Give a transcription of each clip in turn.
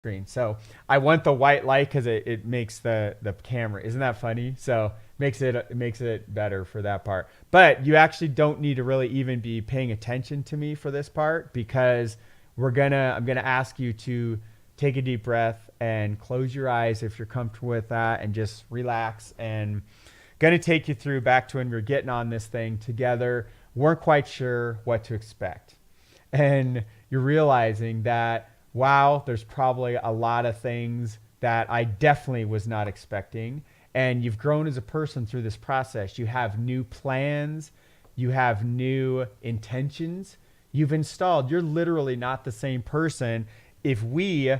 screen. So I want the white light because it makes the camera. Isn't that funny? So it makes it better for that part. But you actually don't need to really even be paying attention to me for this part because I'm gonna ask you to take a deep breath and close your eyes if you're comfortable with that and just relax and going to take you through back to when we were getting on this thing together, weren't quite sure what to expect. And you're realizing that, wow, there's probably a lot of things that I definitely was not expecting. And you've grown as a person through this process. You have new plans, you have new intentions, you've installed. You're literally not the same person. If we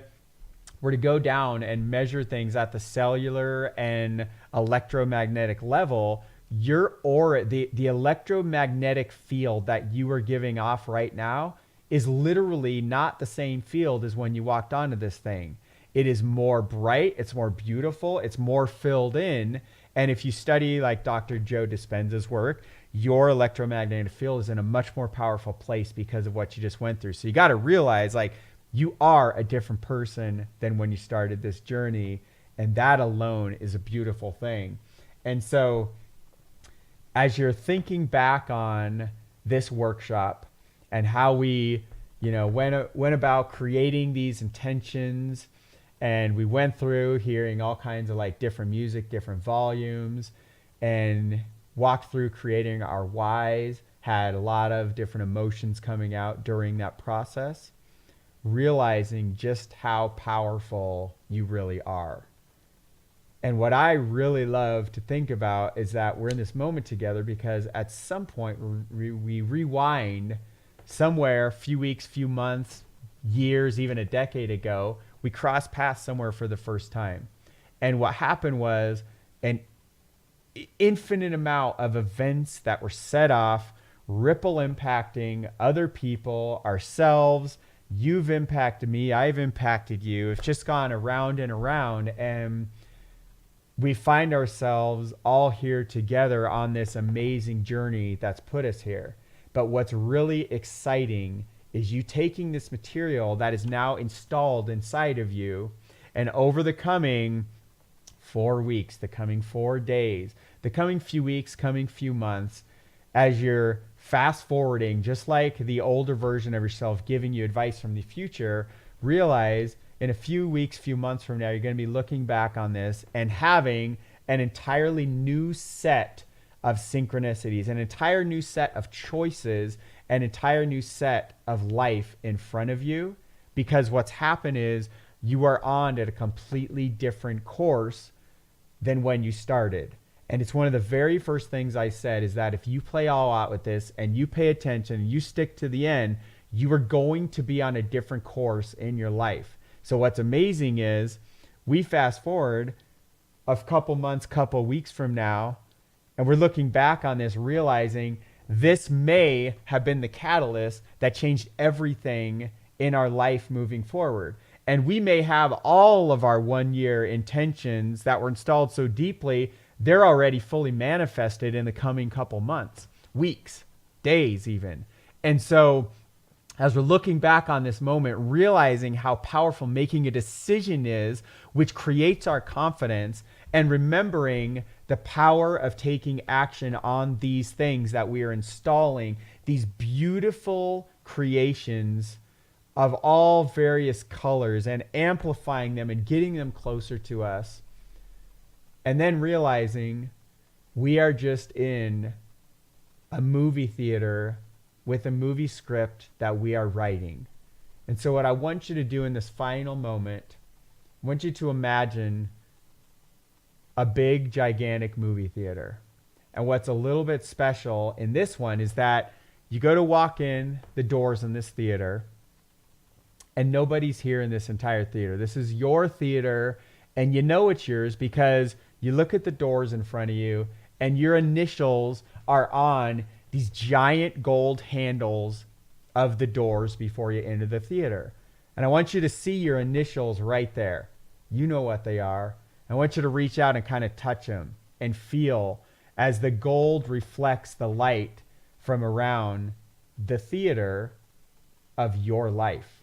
were to go down and measure things at the cellular and electromagnetic level, your aura, the electromagnetic field that you are giving off right now is literally not the same field as when you walked onto this thing. It is more bright, it's more beautiful, it's more filled in. And if you study like Dr. Joe Dispenza's work, your electromagnetic field is in a much more powerful place because of what you just went through. So you got to realize like you are a different person than when you started this journey. And that alone is a beautiful thing. And so as you're thinking back on this workshop and how we, went about creating these intentions, and we went through hearing all kinds of like different music, different volumes, and walked through creating our whys, had a lot of different emotions coming out during that process, realizing just how powerful you really are. And what I really love to think about is that we're in this moment together because at some point we rewind somewhere, a few weeks, few months, years, even a decade ago, we crossed paths somewhere for the first time. And what happened was an infinite amount of events that were set off, ripple impacting other people, ourselves. You've impacted me, I've impacted you. It's just gone around and around. And we find ourselves all here together on this amazing journey that's put us here. But what's really exciting is you taking this material that is now installed inside of you, and over the coming 4 weeks, the coming 4 days, the coming few weeks, coming few months, as you're fast forwarding, just like the older version of yourself giving you advice from the future, realize in a few weeks, few months from now, you're going to be looking back on this and having an entirely new set of synchronicities, an entire new set of choices, an entire new set of life in front of you. Because what's happened is you are on at a completely different course than when you started. And it's one of the very first things I said is that if you play all out with this and you pay attention, you stick to the end, you are going to be on a different course in your life. So what's amazing is we fast forward a couple months, couple weeks from now, and we're looking back on this realizing this may have been the catalyst that changed everything in our life moving forward. And we may have all of our 1 year intentions that were installed so deeply, they're already fully manifested in the coming couple months, weeks, days even. And so as we're looking back on this moment, realizing how powerful making a decision is, which creates our confidence, and remembering the power of taking action on these things that we are installing, these beautiful creations of all various colors, and amplifying them and getting them closer to us. And then realizing we are just in a movie theater with a movie script that we are writing. And so what I want you to do in this final moment, I want you to imagine a big, gigantic movie theater. And what's a little bit special in this one is that you go to walk in the doors in this theater and nobody's here in this entire theater. This is your theater, and you know it's yours because you look at the doors in front of you and your initials are on these giant gold handles of the doors before you enter the theater. And I want you to see your initials right there. You know what they are. I want you to reach out and kind of touch them and feel as the gold reflects the light from around the theater of your life.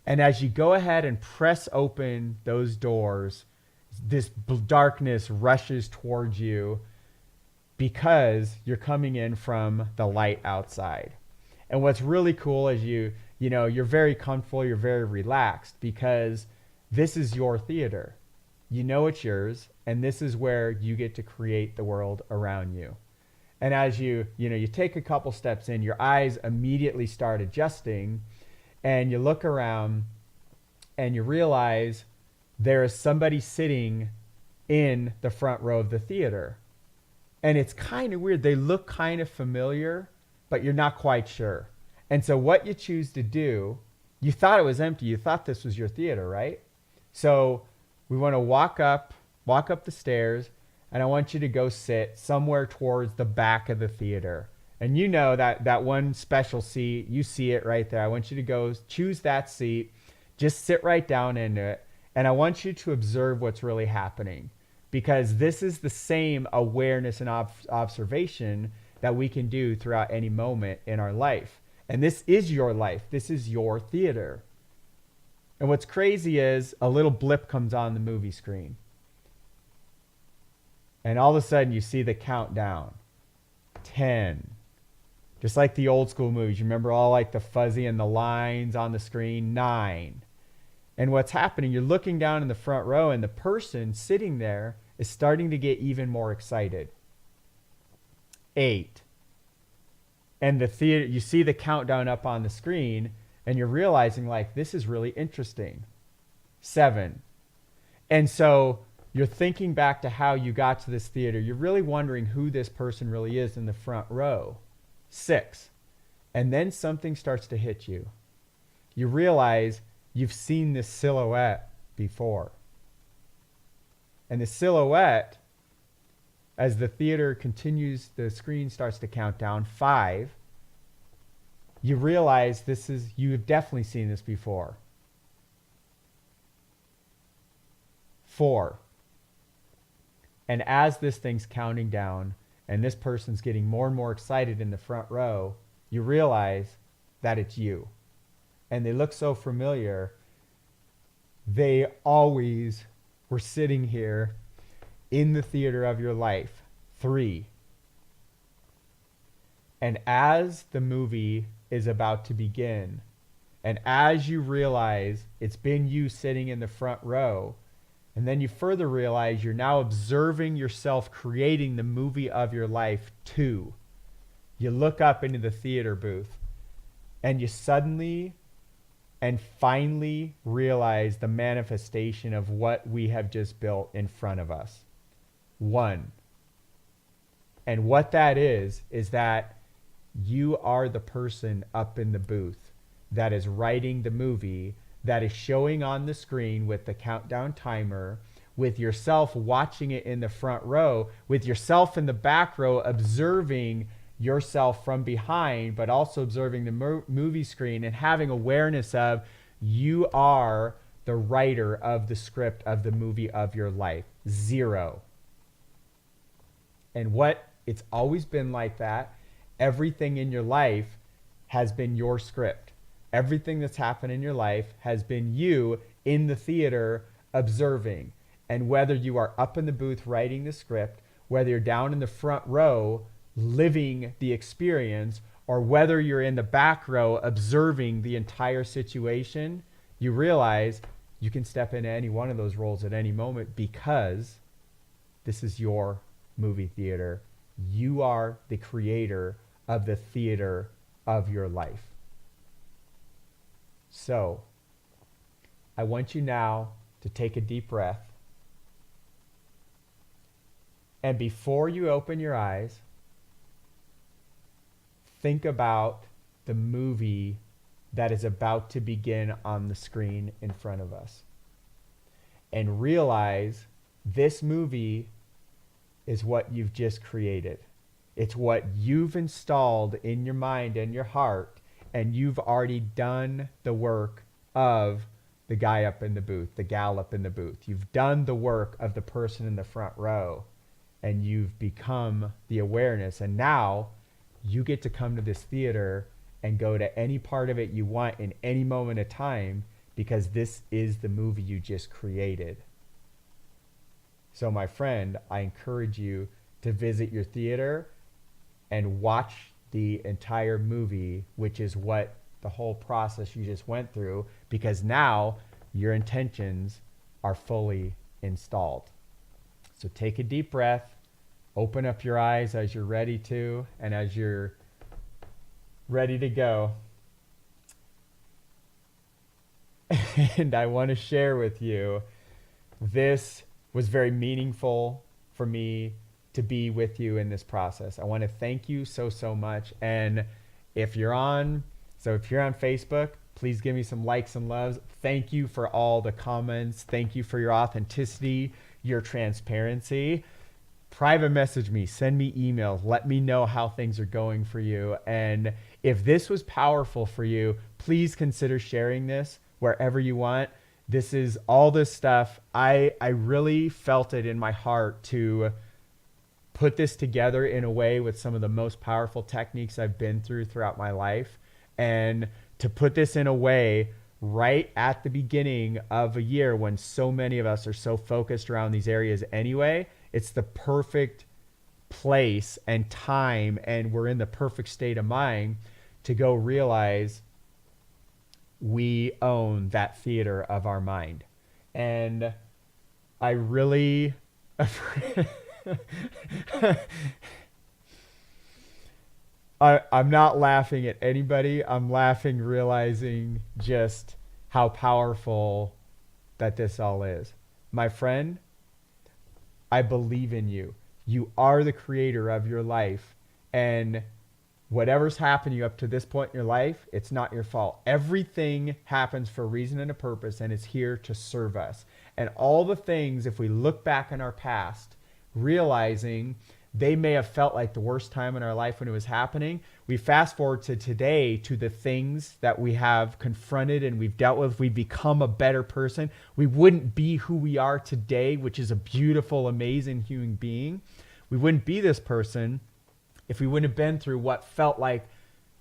And as you go ahead and press open those doors, this darkness rushes towards you because you're coming in from the light outside. And what's really cool is you're very comfortable, you're very relaxed because this is your theater. You know it's yours, and this is where you get to create the world around you. And as you take a couple steps in, your eyes immediately start adjusting, and you look around and you realize there is somebody sitting in the front row of the theater. And it's kind of weird. They look kind of familiar, but you're not quite sure. And so what you choose to do, you thought it was empty. You thought this was your theater, right? So we want to walk up the stairs, and I want you to go sit somewhere towards the back of the theater. And you know that one special seat, you see it right there. I want you to go choose that seat, just sit right down into it, and I want you to observe what's really happening, because this is the same awareness and observation that we can do throughout any moment in our life. And this is your life. This is your theater. And what's crazy is a little blip comes on the movie screen. And all of a sudden you see the countdown. 10. Just like the old school movies. You remember all like the fuzzy and the lines on the screen? 9. And what's happening, you're looking down in the front row, and the person sitting there is starting to get even more excited. 8. And the theater, you see the countdown up on the screen, and you're realizing like, this is really interesting. 7. And so you're thinking back to how you got to this theater. You're really wondering who this person really is in the front row. 6. And then something starts to hit you. You realize you've seen this silhouette before. And the silhouette, as the theater continues, the screen starts to count down. 5. You realize you've definitely seen this before. 4. And as this thing's counting down and this person's getting more and more excited in the front row, you realize that it's you. And they look so familiar. They always were sitting here in the theater of your life. 3. And as the movie is about to begin, and as you realize it's been you sitting in the front row, and then you further realize you're now observing yourself creating the movie of your life. 2. You look up into the theater booth, and you suddenly and finally realize the manifestation of what we have just built in front of us. 1. And what that is that you are the person up in the booth that is writing the movie, that is showing on the screen with the countdown timer, with yourself watching it in the front row, with yourself in the back row observing yourself from behind, but also observing the movie screen and having awareness of you are the writer of the script of the movie of your life. 0. And it's always been like that. Everything in your life has been your script. Everything that's happened in your life has been you in the theater observing. And whether you are up in the booth writing the script, whether you're down in the front row living the experience, or whether you're in the back row observing the entire situation, you realize you can step into any one of those roles at any moment, because this is your movie theater. You are the creator of the theater of your life. So, I want you now to take a deep breath. And before you open your eyes, think about the movie that is about to begin on the screen in front of us. And realize this movie is what you've just created. It's what you've installed in your mind and your heart, and you've already done the work of the guy up in the booth, the gal up in the booth. You've done the work of the person in the front row, and you've become the awareness. And now you get to come to this theater and go to any part of it you want in any moment of time, because this is the movie you just created. So my friend, I encourage you to visit your theater and watch the entire movie, which is what the whole process you just went through, because now your intentions are fully installed. So take a deep breath, open up your eyes as you're ready to, and as you're ready to go. And I want to share with you, this was very meaningful for me to be with you in this process. I want to thank you so, so much. And if you're on Facebook, please give me some likes and loves. Thank you for all the comments. Thank you for your authenticity, your transparency. Private message me, send me emails, let me know how things are going for you. And if this was powerful for you, please consider sharing this wherever you want. This is all this stuff. I really felt it in my heart to put this together in a way with some of the most powerful techniques I've been through throughout my life, and to put this in a way right at the beginning of a year when so many of us are so focused around these areas anyway. It's the perfect place and time, and we're in the perfect state of mind to go realize we own that theater of our mind. And I really I'm not laughing at anybody. I'm laughing realizing just how powerful that this all is. My friend, I believe in you. You are the creator of your life, and whatever's happened to you up to this point in your life, it's not your fault. Everything happens for a reason and a purpose, and it's here to serve us. And all the things, if we look back in our past, realizing they may have felt like the worst time in our life when it was happening, we fast forward to today, to the things that we have confronted and we've dealt with. We've become a better person. We wouldn't be who we are today, which is a beautiful, amazing human being. We wouldn't be this person if we wouldn't have been through what felt like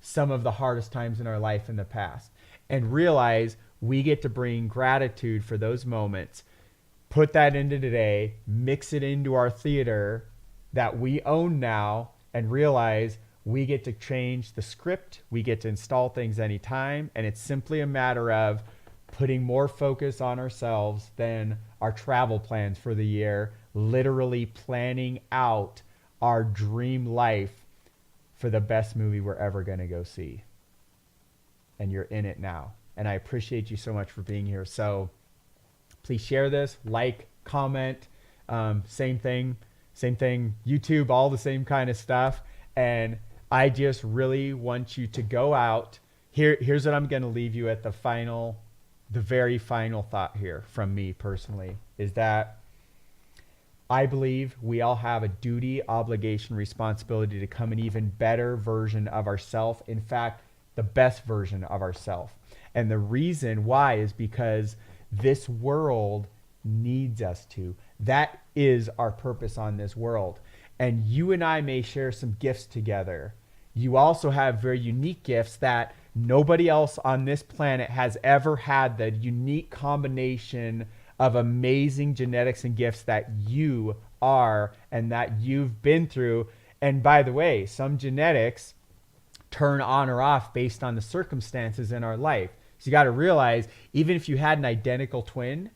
some of the hardest times in our life in the past. And realize we get to bring gratitude for those moments, put that into today, mix it into our theater that we own now, and realize we get to change the script. We get to install things anytime. And it's simply a matter of putting more focus on ourselves than our travel plans for the year, literally planning out our dream life for the best movie we're ever going to go see. And you're in it now. And I appreciate you so much for being here. So please share this, like, comment, same thing, YouTube, all the same kind of stuff. And I just really want you to go out. Here's what I'm going to leave you at the very final thought here from me personally, is that I believe we all have a duty, obligation, responsibility to become an even better version of ourselves. In fact, the best version of ourselves. And the reason why is because this world needs us to. That is our purpose on this world. And you and I may share some gifts together. You also have very unique gifts that nobody else on this planet has ever had, the unique combination of amazing genetics and gifts that you are and that you've been through. And by the way, some genetics turn on or off based on the circumstances in our life. So you got to realize, even if you had an identical twin,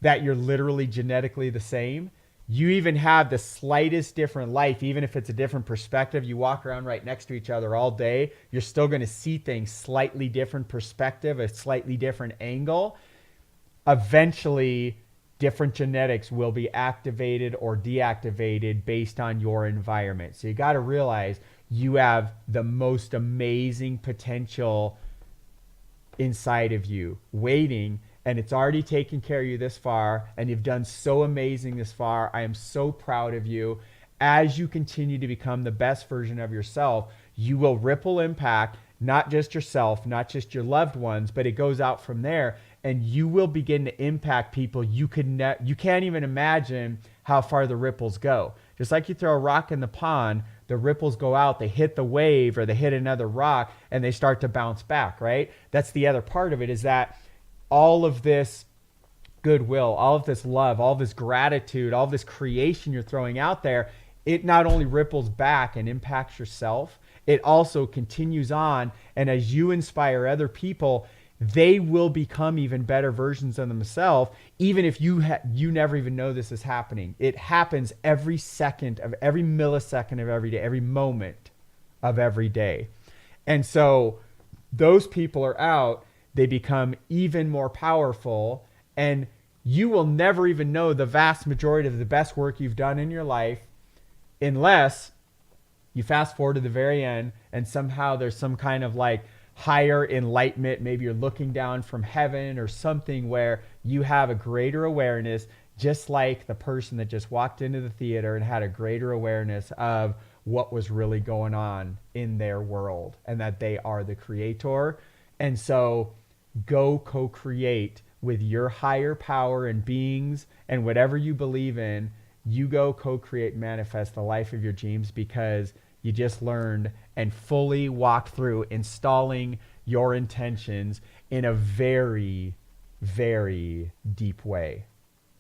that you're literally genetically the same. You even have the slightest different life, even if it's a different perspective. You walk around right next to each other all day, you're still going to see things slightly different perspective, a slightly different angle. Eventually, different genetics will be activated or deactivated based on your environment. So you got to realize you have the most amazing potential inside of you waiting, and it's already taken care of you this far, and you've done so amazing this far. I am so proud of you. As you continue to become the best version of yourself, you will ripple impact, not just yourself, not just your loved ones, but it goes out from there, and you will begin to impact people you can't even imagine how far the ripples go. Just like you throw a rock in the pond, the ripples go out, they hit the wave or they hit another rock, and they start to bounce back, right? That's the other part of it, is that all of this goodwill, all of this love, all this gratitude, all this creation you're throwing out there, it not only ripples back and impacts yourself, it also continues on. And as you inspire other people, they will become even better versions of themselves, even if you never even know this is happening. It happens every second of every millisecond of every day, every moment of every day. And so those people are out, they become even more powerful, and you will never even know the vast majority of the best work you've done in your life unless you fast forward to the very end and somehow there's some kind of like higher enlightenment. Maybe you're looking down from heaven or something where you have a greater awareness, just like the person that just walked into the theater and had a greater awareness of what was really going on in their world and that they are the creator. And so go co-create with your higher power and beings and whatever you believe in. You go co-create, manifest the life of your dreams, because you just learned and fully walked through installing your intentions in a very, very deep way.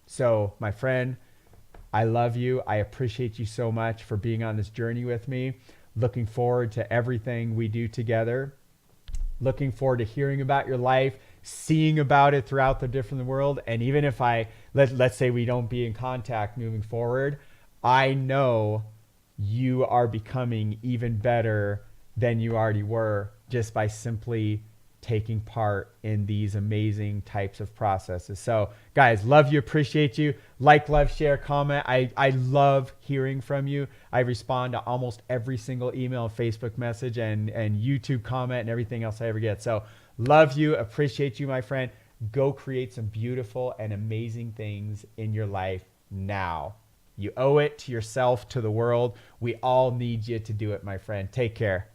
So, my friend, I love you. I appreciate you so much for being on this journey with me. Looking forward to everything we do together. Looking forward to hearing about your life, seeing about it throughout the different world. And even if let's say we don't be in contact moving forward, I know you are becoming even better than you already were just by simply taking part in these amazing types of processes. So guys, love you, appreciate you. Like, love, share, comment. I love hearing from you. I respond to almost every single email, Facebook message, and YouTube comment and everything else I ever get. So love you, appreciate you, my friend. Go create some beautiful and amazing things in your life now. You owe it to yourself, to the world. We all need you to do it, my friend. Take care.